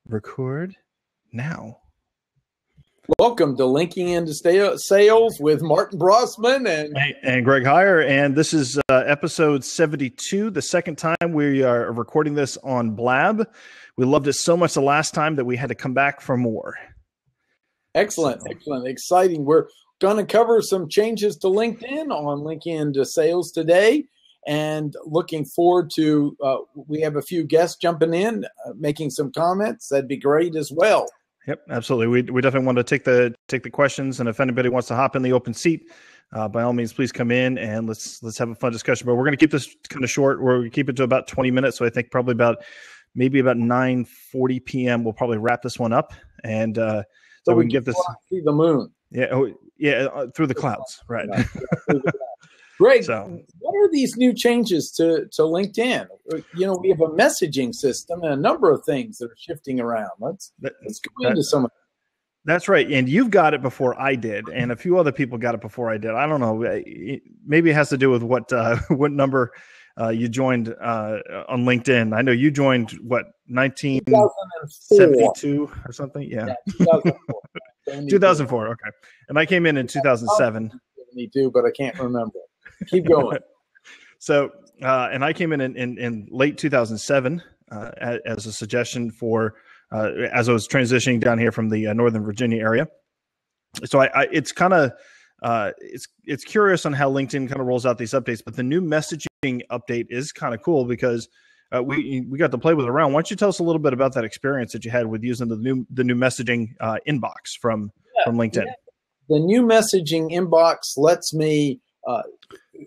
Record now. Welcome to Linking into Sales with Martin Brossman and Greg Heyer. And this is episode 72, the second time we are recording this on Blab. We loved it so much the last time that we had to come back for more. Excellent. Exciting. We're going to cover some changes to LinkedIn on Linking into Sales today. And looking forward to, we have a few guests jumping in, making some comments. That'd be great as well. Yep, absolutely. We definitely want to take the questions, and if anybody wants to hop in the open seat, by all means, please come in and let's have a fun discussion. But we're going to keep this kind of short. We're going to keep it to about 20 minutes. So I think probably about 9:40 p.m. we'll probably wrap this one up, and so we can get this. See the moon. Yeah, through the clouds, right? Greg, what are these new changes to LinkedIn? You know, we have a messaging system and a number of things that are shifting around. Let's go into some of them. That's right. And you've got it before I did, and a few other people got it before I did. I don't know. Maybe it has to do with what number you joined on LinkedIn. I know you joined, 1972 or something? Yeah 2004. 2004, okay. And I came in 2007. Me too, but I can't remember. Keep going. So, and I came in late 2007 as a suggestion for as I was transitioning down here from the Northern Virginia area. So it's kind of it's curious on how LinkedIn kind of rolls out these updates, but the new messaging update is kind of cool because we got to play with it around. Why don't you tell us a little bit about that experience that you had with using the new messaging inbox from LinkedIn? Yeah. The new messaging inbox lets me,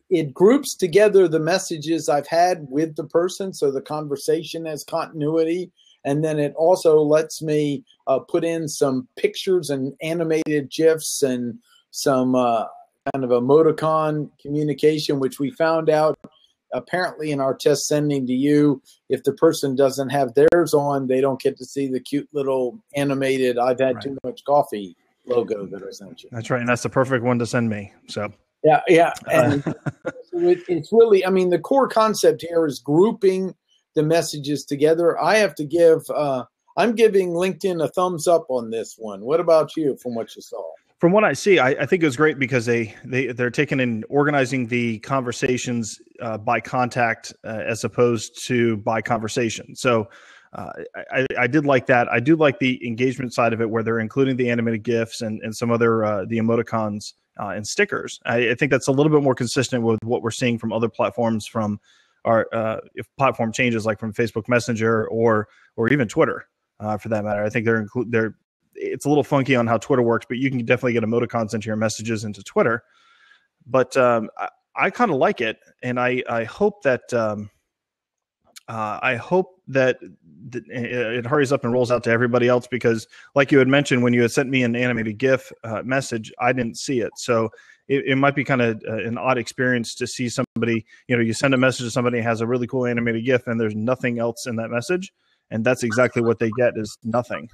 it groups together the messages I've had with the person, so the conversation has continuity. And then it also lets me put in some pictures and animated GIFs and some kind of emoticon communication, which we found out apparently in our test sending to you. If the person doesn't have theirs on, they don't get to see the cute little animated, I've had too much coffee logo that I sent you. That's right. And that's the perfect one to send me. So yeah. And it's really, I mean, the core concept here is grouping the messages together. I have to give, I'm giving LinkedIn a thumbs up on this one. What about you from what you saw? From what I see, I think it was great because they're taking and organizing the conversations by contact as opposed to by conversation. So I did like that. I do like the engagement side of it where they're including the animated GIFs and some other the emoticons and stickers. I think that's a little bit more consistent with what we're seeing from other platforms from our if platform changes like from Facebook Messenger or even Twitter for that matter. I think they're it's a little funky on how Twitter works, but you can definitely get emoticons into your messages into Twitter. But I kind of like it, and I hope that it hurries up and rolls out to everybody else because, like you had mentioned, when you had sent me an animated GIF message, I didn't see it. So it might be kind of an odd experience to see somebody, you send a message to somebody who has a really cool animated GIF and there's nothing else in that message. And that's exactly what they get is nothing.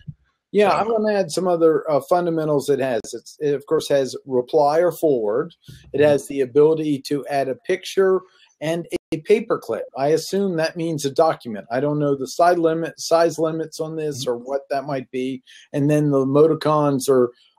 Yeah, I'm going to add some other fundamentals it has. It, of course, has reply or forward. It has the ability to add a picture and a paperclip. I assume that means a document. I don't know the size limits on this or what that might be. And then the emoticons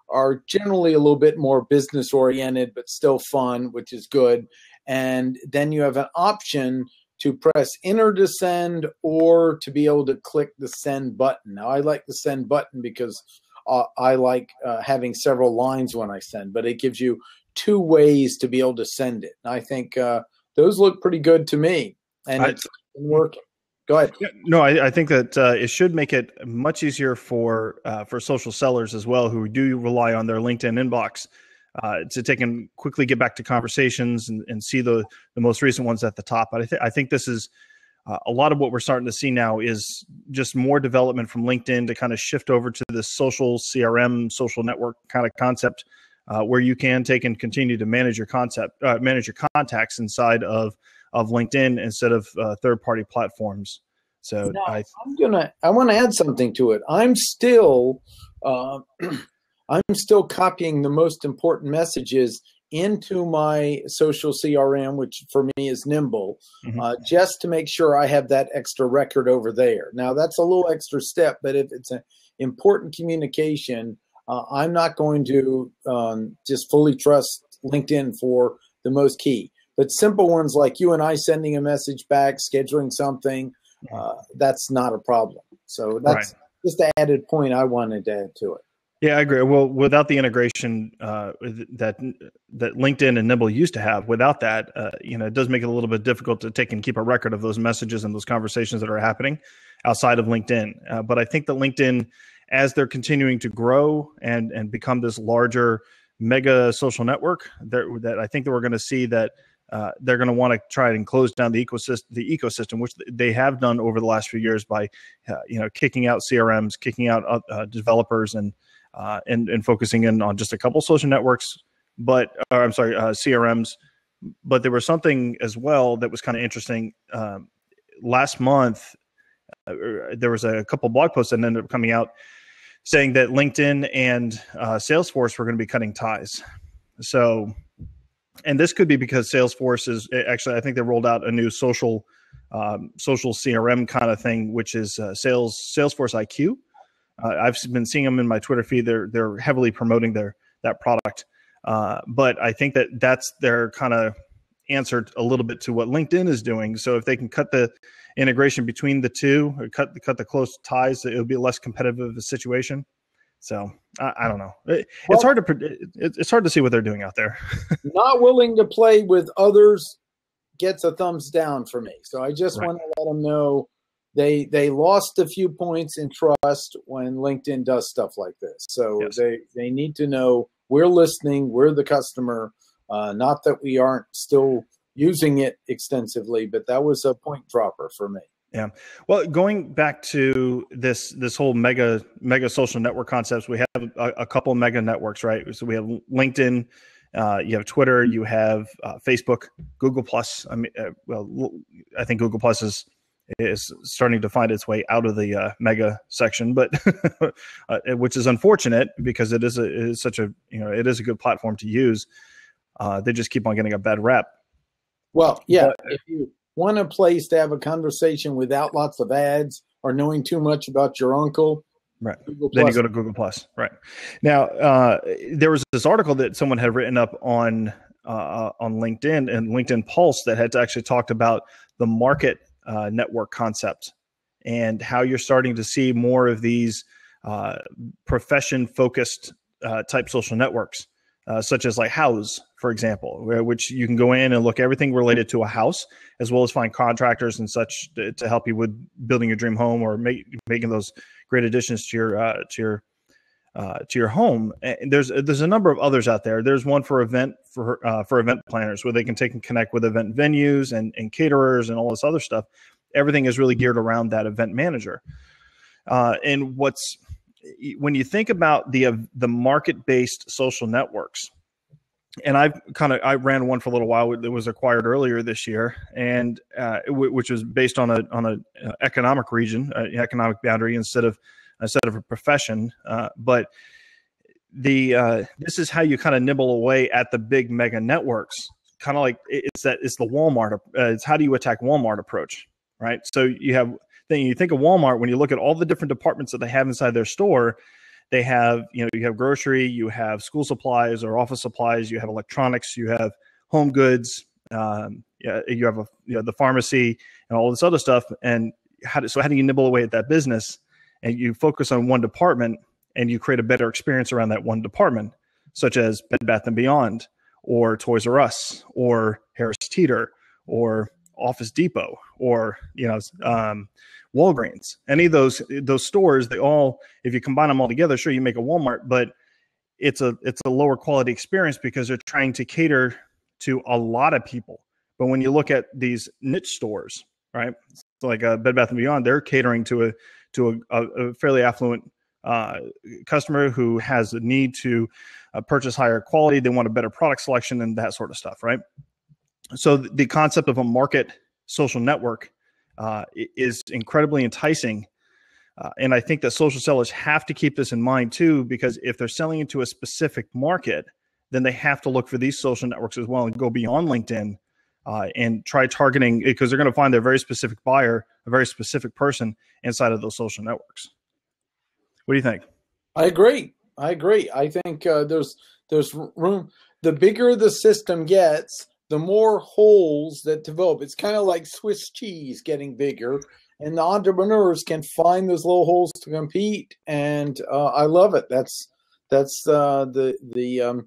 are generally a little bit more business oriented, but still fun, which is good. And then you have an option to press enter to send or to be able to click the send button. Now, I like the send button because I like having several lines when I send, but it gives you two ways to be able to send it. And I think those look pretty good to me, and it's been working. Go ahead. No, I think that it should make it much easier for social sellers as well who do rely on their LinkedIn inbox to take and quickly get back to conversations and see the most recent ones at the top. But I think this is a lot of what we're starting to see now is just more development from LinkedIn to kind of shift over to this social CRM, social network kind of concept where you can take and continue to manage your contacts inside of LinkedIn instead of third-party platforms. So now, I want to add something to it. I'm still copying the most important messages into my social CRM, which for me is Nimble, Mm-hmm. just to make sure I have that extra record over there. Now, that's a little extra step, but if it's an important communication, I'm not going to just fully trust LinkedIn for the most key. But simple ones like you and I sending a message back, scheduling something, that's not a problem. So that's just the added point I wanted to add to it. Yeah, I agree. Well, without the integration that LinkedIn and Nimble used to have, without that, it does make it a little bit difficult to take and keep a record of those messages and those conversations that are happening outside of LinkedIn. But I think that LinkedIn, as they're continuing to grow and become this larger mega social network, that I think that we're going to see that they're going to want to try and close down the ecosystem, which they have done over the last few years by, kicking out CRMs, kicking out developers, and focusing in on just a couple social networks, CRMs. But there was something as well that was kind of interesting. Last month, there was a couple blog posts that ended up coming out saying that LinkedIn and Salesforce were going to be cutting ties. So, and this could be because Salesforce is actually, I think they rolled out a new social CRM kind of thing, which is Salesforce IQ. I've been seeing them in my Twitter feed. They're heavily promoting that product, but I think that's their kind of answer a little bit to what LinkedIn is doing. So if they can cut the integration between the two, or cut the close ties, it'll be a less competitive of a situation. So I don't know. It's hard to see what they're doing out there. Not willing to play with others gets a thumbs down for me. So I just want to let them know. They lost a few points in trust when LinkedIn does stuff like this. So yes. They need to know we're listening, we're the customer, not that we aren't still using it extensively, but that was a point dropper for me. Yeah. Well, going back to this whole mega social network concepts, we have a couple mega networks, right? So we have LinkedIn, you have Twitter, you have Facebook, Google Plus. I mean, I think Google Plus is starting to find its way out of the mega section, but which is unfortunate because it is a good platform to use. They just keep on getting a bad rep. Well, yeah. If you want a place to have a conversation without lots of ads or knowing too much about your uncle, right? Then you go to Google Plus, right? Now, there was this article that someone had written up on LinkedIn and LinkedIn Pulse that had actually talked about the market network concept and how you're starting to see more of these profession-focused type social networks, such as like House, for example, which you can go in and look everything related to a house, as well as find contractors and such to help you with building your dream home or making those great additions to your home. And there's a number of others out there. There's one for event planners where they can take and connect with event venues and caterers and all this other stuff. Everything is really geared around that event manager. And when you think about the market-based social networks, and I ran one for a little while that was acquired earlier this year, and which was based on an economic region, economic boundary instead of a profession. But this is how you kind of nibble away at the big mega networks. Kind of like it's the Walmart. It's how do you attack Walmart approach, right? So you think of Walmart when you look at all the different departments that they have inside their store. They have, you have grocery, you have school supplies or office supplies, you have electronics, you have home goods, you have the pharmacy and all this other stuff. And how do you nibble away at that business? And you focus on one department and you create a better experience around that one department, such as Bed Bath & Beyond or Toys R Us or Harris Teeter or Office Depot or Walgreens. Any of those stores, they all, if you combine them all together, sure, you make a Walmart, but it's a lower quality experience because they're trying to cater to a lot of people. But when you look at these niche stores, right, like Bed Bath & Beyond, they're catering to a fairly affluent customer who has a need to purchase higher quality. They want a better product selection and that sort of stuff, right? So the concept of a market social network is incredibly enticing. And I think that social sellers have to keep this in mind too, because if they're selling into a specific market, then they have to look for these social networks as well and go beyond LinkedIn and try targeting, because they're going to find their very specific buyer, a very specific person inside of those social networks. What do you think? I agree. I think there's room. The bigger the system gets, the more holes that develop. It's kind of like Swiss cheese getting bigger, and the entrepreneurs can find those little holes to compete. And I love it. That's the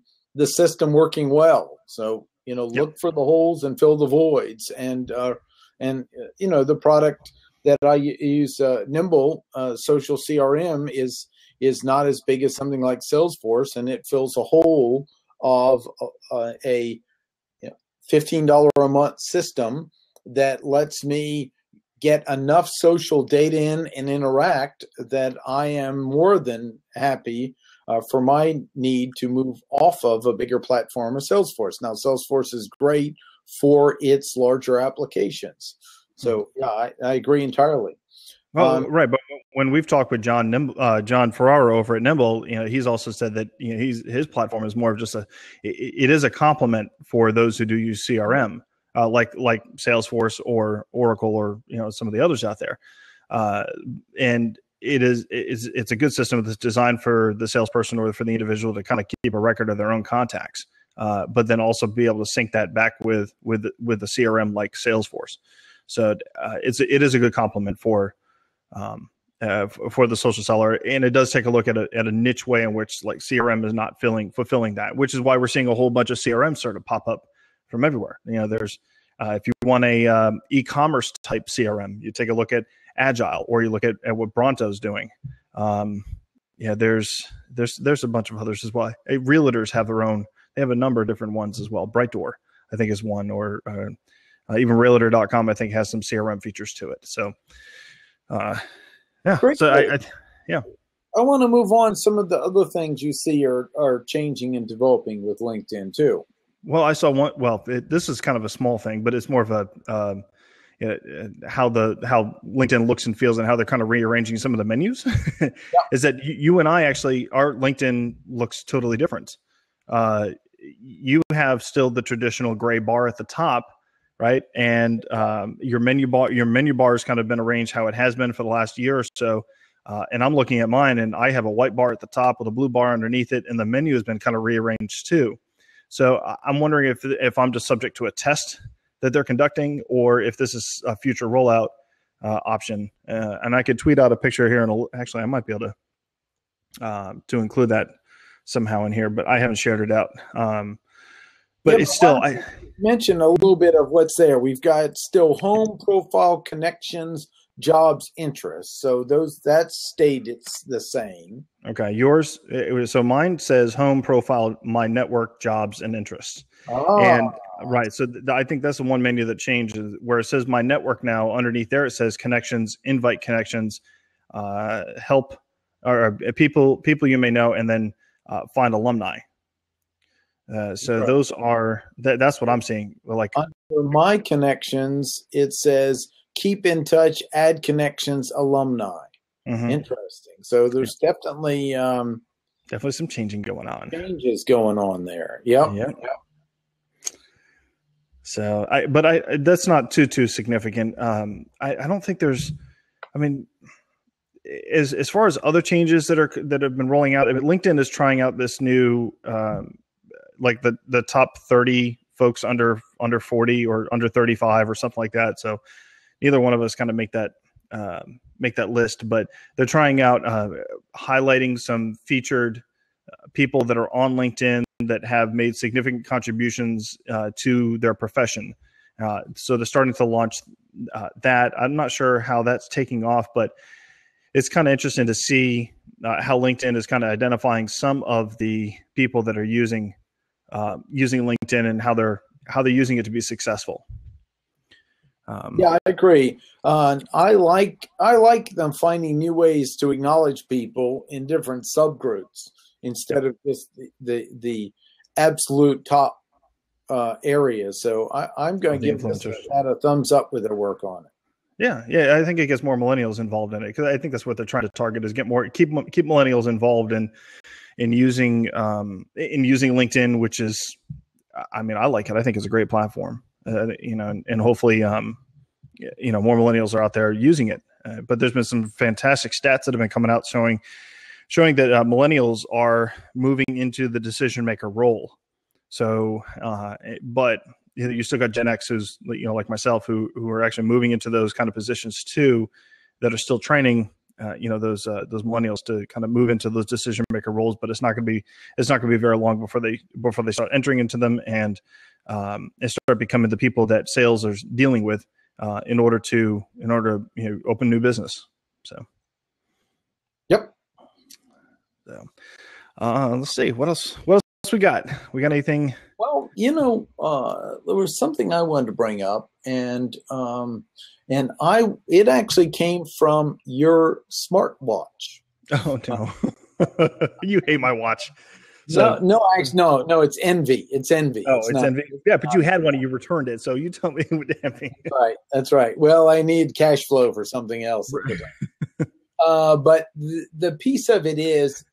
system working well. So look for the holes and fill the voids. And the product that I use, Nimble Social CRM, is not as big as something like Salesforce, and it fills a hole of a $15 a month system that lets me get enough social data in and interact that I am more than happy for my need to move off of a bigger platform of Salesforce. Now, Salesforce is great for its larger applications. So, yeah, I agree entirely. Well, right, but when we've talked with John Ferraro over at Nimble, he's also said that his platform is more of just it is a complement for those who do use CRM, like Salesforce or Oracle or some of the others out there, and it's a good system that's designed for the salesperson or for the individual to kind of keep a record of their own contacts, but then also be able to sync that back with the CRM like Salesforce. So it is a good complement for the social seller, and it does take a look at a niche way in which like CRM is not fulfilling that, which is why we're seeing a whole bunch of CRM sort of pop up from everywhere. There's if you want a e-commerce type CRM, you take a look at Agile, or you look at what Bronto's doing. There's a bunch of others as well. Realtors have their own. They have a number of different ones as well. Brightdoor, I think, is one, or even Realtor.com, I think, has some CRM features to it. So. Great. So I want to move on. Some of the other things you see are changing and developing with LinkedIn too. Well, I saw one. Well, this is kind of a small thing, but it's more of a how LinkedIn looks and feels, and how they're kind of rearranging some of the menus. Is that you and I actually, our LinkedIn looks totally different. You have still the traditional gray bar at the top, right? And your menu bar has kind of been arranged how it has been for the last year or so. And I'm looking at mine, and I have a white bar at the top with a blue bar underneath it, and the menu has been kind of rearranged too. So I'm wondering if I'm just subject to a test that they're conducting, or if this is a future rollout option. And I could tweet out a picture here, and actually I might be able to include that somehow in here, but I haven't shared it out. But it's still, I mention a little bit of what's there. We've got still home, profile, connections, jobs, interests. So that stayed it's the same. Okay, yours. So mine says home, profile, my network, jobs, and interests. And right, so I think that's the one menu that changes, where it says my network now. Underneath there, it says connections, invite connections, help, or people you may know, and then find alumni. So those are that's what I'm seeing. Like under my connections, it says keep in touch, add connections, alumni. Mm-hmm. Interesting. So there's definitely some changing going on. Changes going on there. Yep. So that's not too significant. I don't think there's. I mean, as far as other changes that have been rolling out, I mean, LinkedIn is trying out this new. Like the top 30 folks under 40 or under 35 or something like that. So neither one of us kind of make that list, but they're trying out highlighting some featured people that are on LinkedIn that have made significant contributions to their profession. So they're starting to launch that. I'm not sure how that's taking off, but it's kind of interesting to see how LinkedIn is kind of identifying some of the people that are using LinkedIn and how they're using it to be successful. Yeah, I agree. I like them finding new ways to acknowledge people in different subgroups instead of just the absolute top areas. So I'm going to give this a thumbs up with their work on it. Yeah, I think it gets more millennials involved in it, because I think that's what they're trying to target, is keep millennials involved in in using LinkedIn, which is, I mean, I like it. I think it's a great platform, and hopefully, more millennials are out there using it. But there's been some fantastic stats that have been coming out showing that millennials are moving into the decision maker role. So, but you still got Gen X who's, like myself, who are actually moving into those kind of positions too, that are still training, those millennials to kind of move into those decision maker roles. But it's not going to be very long before they start entering into them and start becoming the people that sales are dealing with in order to open new business. So, yep. So, let's see what else we got. We got anything? Well, there was something I wanted to bring up, and it actually came from your smartwatch. Oh no, you hate my watch. So, no, it's Envy. It's Envy. Oh, it's Envy. Yeah, but you had one and you returned it, so you told me it would Envy. That's right. Well, I need cash flow for something else. But the piece of it is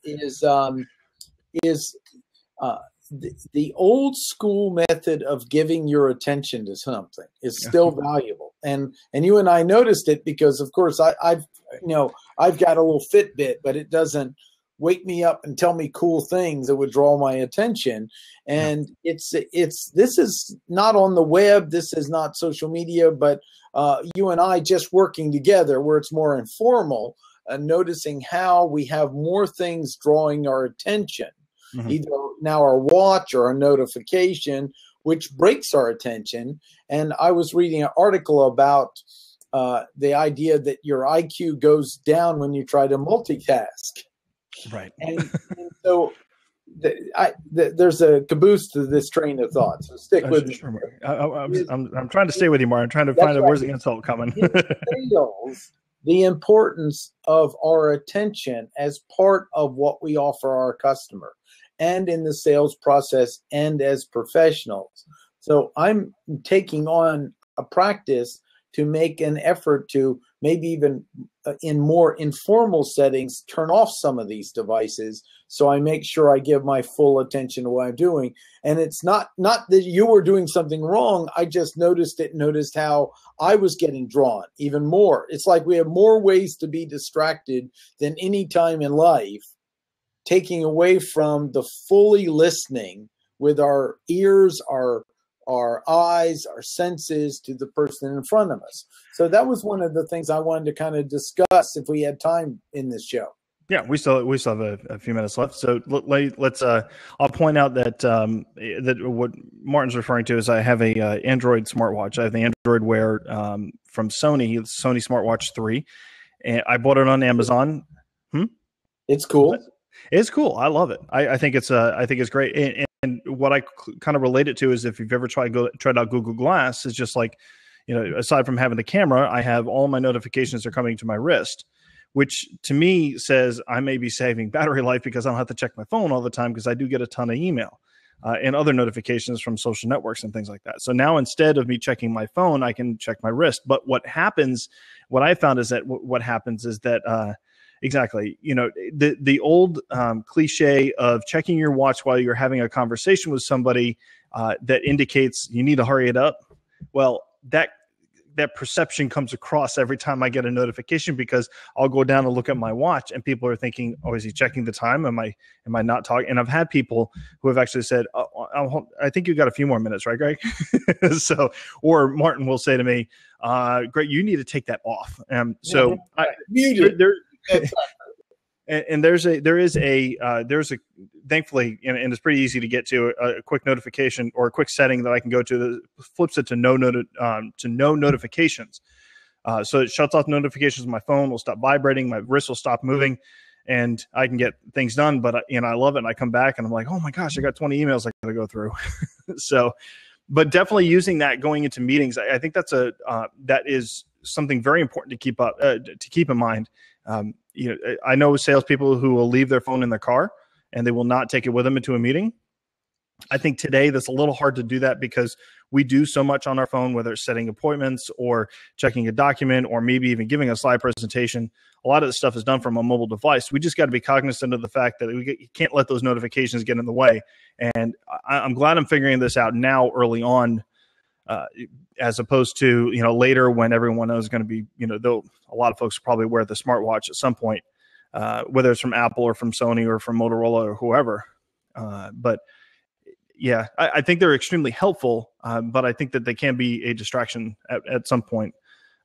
the old school method of giving your attention to something is still valuable. And you and I noticed it because, of course, I've got a little Fitbit, but it doesn't wake me up and tell me cool things that would draw my attention. And this is not on the web. This is not social media, but you and I just working together where it's more informal, noticing how we have more things drawing our attention. Mm-hmm. Either now our watch or a notification, which breaks our attention. And I was reading an article about the idea that your IQ goes down when you try to multitask. Right. And so there's a caboose to this train of thought. So stick with me. I'm trying to stay with you, Mark. I'm trying to find out where's the insult coming. Sales, the importance of our attention as part of what we offer our customer and in the sales process and as professionals. So I'm taking on a practice to make an effort to maybe even in more informal settings, turn off some of these devices. So I make sure I give my full attention to what I'm doing. And it's not that you were doing something wrong. I just noticed how I was getting drawn even more. It's like we have more ways to be distracted than any time in life, taking away from the fully listening with our ears, our eyes, our senses to the person in front of us. So that was one of the things I wanted to kind of discuss if we had time in this show. Yeah, we still have a few minutes left. So let's. I'll point out that that what Martin's referring to is I have a Android smartwatch. I have the Android Wear from Sony Smartwatch 3, and I bought it on Amazon. It's cool. It's cool. I love it. I think it's great. And what I kind of relate it to is if you've ever tried out Google Glass, it's just like, aside from having the camera, I have all my notifications are coming to my wrist, which to me says I may be saving battery life because I don't have to check my phone all the time because I do get a ton of email and other notifications from social networks and things like that. So now instead of me checking my phone, I can check my wrist. But what I found is that what happens is that exactly, the old cliche of checking your watch while you're having a conversation with somebody that indicates you need to hurry it up. Well, that perception comes across every time I get a notification because I'll go down and look at my watch and people are thinking, oh, is he checking the time? Am I not talking? And I've had people who have actually said, I think you got a few more minutes, right, Greg? So, or Martin will say to me, Greg, you need to take that off. There's a thankfully, and it's pretty easy to get to a quick notification or a quick setting that I can go to that flips it to no notifications. So it shuts off notifications. My phone will stop vibrating. My wrist will stop moving and I can get things done. But I love it. And I come back and I'm like, oh my gosh, I got 20 emails I got to go through. So, but definitely using that going into meetings, I think that is something very important to keep in mind. I know salespeople who will leave their phone in their car and they will not take it with them into a meeting. I think today that's a little hard to do that because we do so much on our phone, whether it's setting appointments or checking a document or maybe even giving a slide presentation. A lot of this stuff is done from a mobile device. We just got to be cognizant of the fact that you can't let those notifications get in the way. And I'm glad I'm figuring this out now early on, as opposed to, later when everyone is going to be, though a lot of folks probably wear the smartwatch at some point, whether it's from Apple or from Sony or from Motorola or whoever. But yeah, I think they're extremely helpful, but I think that they can be a distraction at some point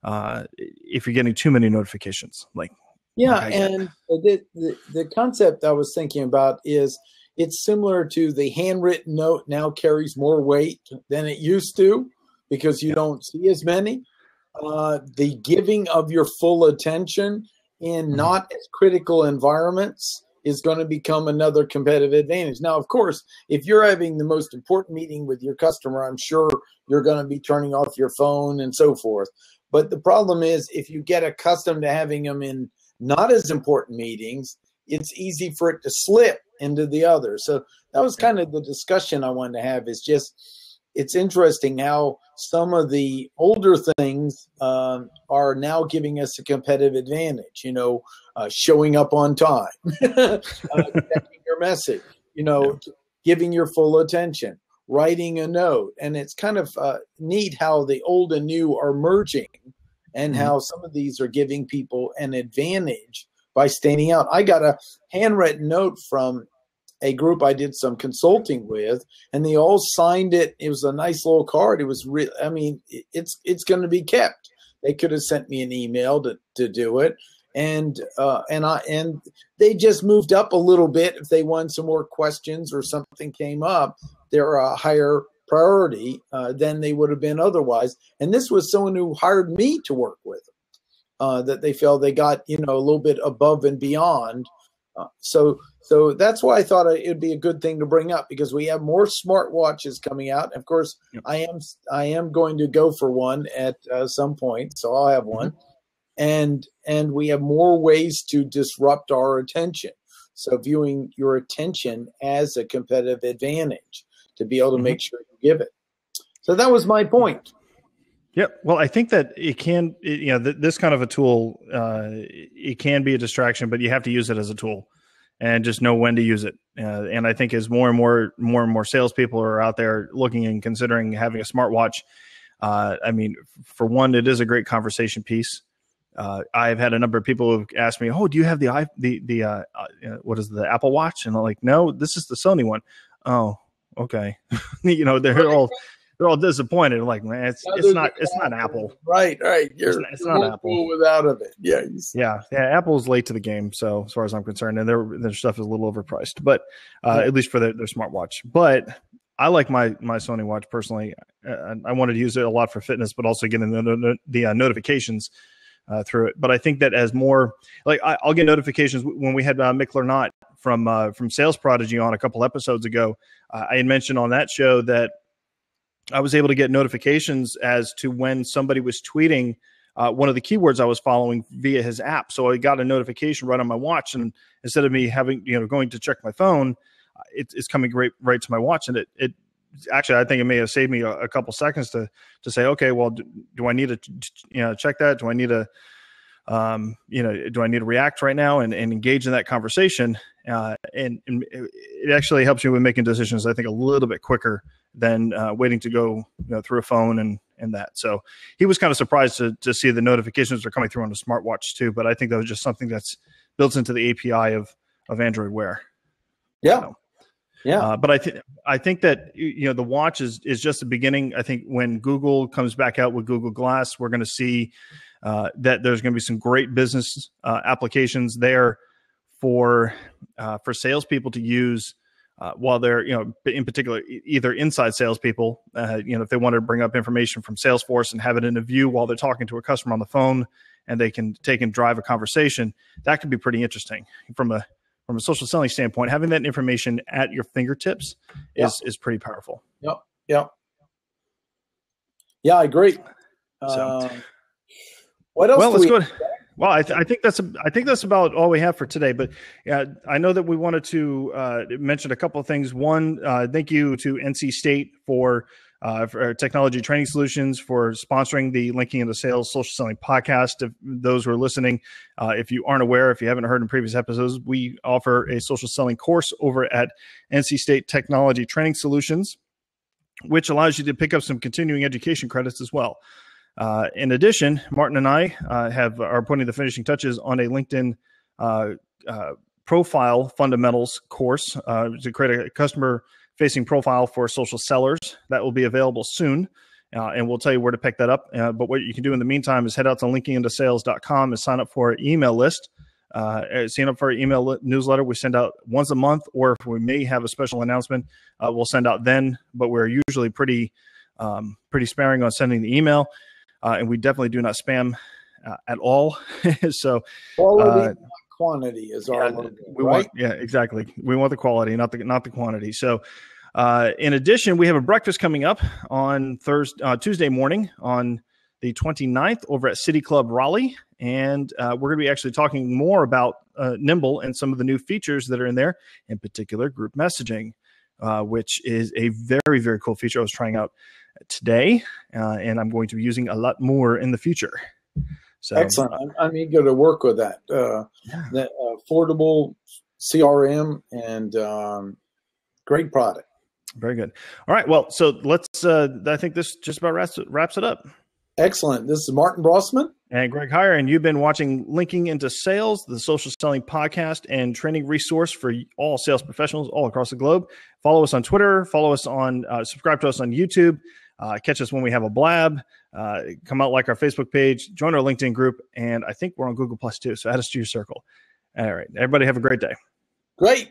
if you're getting too many notifications. And the concept I was thinking about is it's similar to the handwritten note now carries more weight than it used to because you don't see as many. The giving of your full attention in not as critical environments is going to become another competitive advantage. Now, of course, if you're having the most important meeting with your customer, I'm sure you're going to be turning off your phone and so forth. But the problem is if you get accustomed to having them in not as important meetings, it's easy for it to slip into the other. So that was kind of the discussion I wanted to have, is just it's interesting how some of the older things are now giving us a competitive advantage, showing up on time, checking your message, giving your full attention, writing a note. And it's kind of neat how the old and new are merging and how some of these are giving people an advantage by standing out. I got a handwritten note from a group I did some consulting with, and they all signed it. It was a nice little card. It was real. I mean, it's going to be kept. They could have sent me an email to do it, and they just moved up a little bit. If they wanted some more questions or something came up, they're a higher priority than they would have been otherwise. And this was someone who hired me to work with them, that they felt they got a little bit above and beyond. So that's why I thought it would be a good thing to bring up, because we have more smartwatches coming out. Of course, I am going to go for one at some point, so I'll have one. And we have more ways to disrupt our attention. So viewing your attention as a competitive advantage to be able to make sure you give it. So that was my point. Yep. Well, I think that it can, this kind of a tool, it can be a distraction, but you have to use it as a tool and just know when to use it. And I think as more and more salespeople are out there looking and considering having a smartwatch, for one, it is a great conversation piece. I've had a number of people who've asked me, "Oh, do you have the what is the Apple Watch?" And I'm like, "No, this is the Sony one." Oh, okay. They're all disappointed. Like, man, it's not Apple. Right. It's not Apple without of it. Yeah. Apple's late to the game. So as far as I'm concerned, and their stuff is a little overpriced, but at least for their smartwatch. But I like my Sony watch personally. I wanted to use it a lot for fitness, but also getting the notifications through it. But I think that as more, like I'll get notifications when we had Mick Lernot from Sales Prodigy on a couple episodes ago. I had mentioned on that show that I was able to get notifications as to when somebody was tweeting one of the keywords I was following via his app. So I got a notification right on my watch, and instead of me having going to check my phone, it's coming right to my watch, and it actually, I think it may have saved me a couple seconds to say, okay, well, do I need to check that? Do I need to do I need to react right now and engage in that conversation? And it actually helps you with making decisions, I think, a little bit quicker than waiting to go through a phone and that. So he was kind of surprised to see the notifications are coming through on the smartwatch too. But I think that was just something that's built into the API of Android Wear. Yeah. So, yeah. But I think that the watch is just the beginning. I think when Google comes back out with Google Glass, we're going to see that there's going to be some great business applications there for salespeople to use while they're in particular either inside salespeople, if they want to bring up information from Salesforce and have it in a view while they're talking to a customer on the phone, and they can take and drive a conversation. That could be pretty interesting from a social selling standpoint. Having that information at your fingertips is pretty powerful. Yep. Yeah, I agree. So, what else? Well, let's go. Well, I think that's about all we have for today. But I know that we wanted to mention a couple of things. One, thank you to NC State for Technology Training Solutions for sponsoring the Linking into Sales Social Selling podcast. If those who are listening, if you aren't aware, if you haven't heard in previous episodes, we offer a social selling course over at NC State Technology Training Solutions, which allows you to pick up some continuing education credits as well. In addition, Martin and I are putting the finishing touches on a LinkedIn profile fundamentals course to create a customer-facing profile for social sellers. That will be available soon, and we'll tell you where to pick that up. But what you can do in the meantime is head out to linkingintosales.com and sign up for our email list. Sign up for our email newsletter. We send out once a month, or if we may have a special announcement, we'll send out then. But we're usually pretty sparing on sending the email. And we definitely do not spam at all. So quality, quantity is our logo, right? Exactly. We want the quality, not the quantity. So in addition, we have a breakfast coming up on Tuesday morning on the 29th over at City Club Raleigh. And we're going to be actually talking more about Nimble and some of the new features that are in there, in particular group messaging, which is a very, very cool feature I was trying out today, and I'm going to be using a lot more in the future. So excellent. I'm eager to work with that. That affordable CRM and great product. Very good. All right. Well, so let's. I think this just about wraps it up. Excellent. This is Martin Brossman and Greg Heyer, and you've been watching Linking into Sales, the social selling podcast and training resource for all sales professionals all across the globe. Follow us on Twitter. Follow us on. Subscribe to us on YouTube. Catch us when we have a blab. Come out, like our Facebook page, join our LinkedIn group, and I think we're on Google Plus too. So add us to your circle. All right, everybody have a great day. Great.